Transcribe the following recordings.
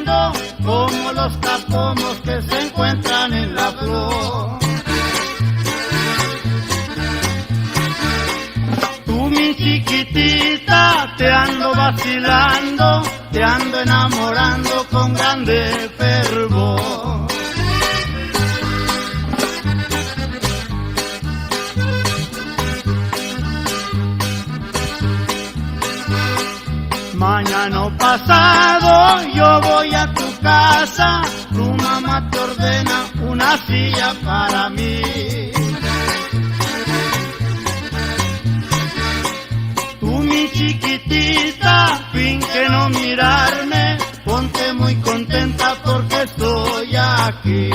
lindo como los capomos que se encuentran en la flor. Tú, mi chiquitita, te ando vacilando, te ando enamorando con grande fervor. Mañana pasado yo voy a tu casa, tu mamá te ordena una silla para mí. Tú, mi chiquitita, finge no mirarme, ponte muy contenta porque estoy aquí.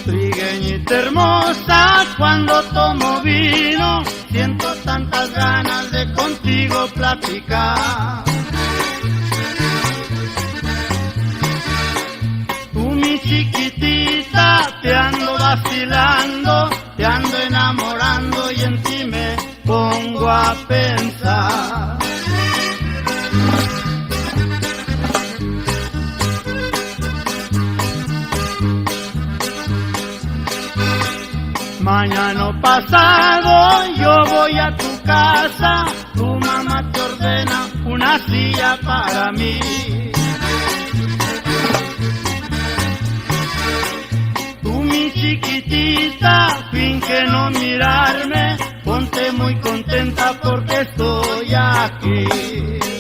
Trigueñita hermosa, cuando tomo vino, siento tantas ganas de contigo platicar. Tú, mi chiquitita, te ando vacilando, te ando enamorando y en ti me pongo a pensar. Mañana pasado yo voy a tu casa, tu mamá te ordena una silla para mí. Tú, mi chiquitita, finge no mirarme, ponte muy contenta porque estoy aquí.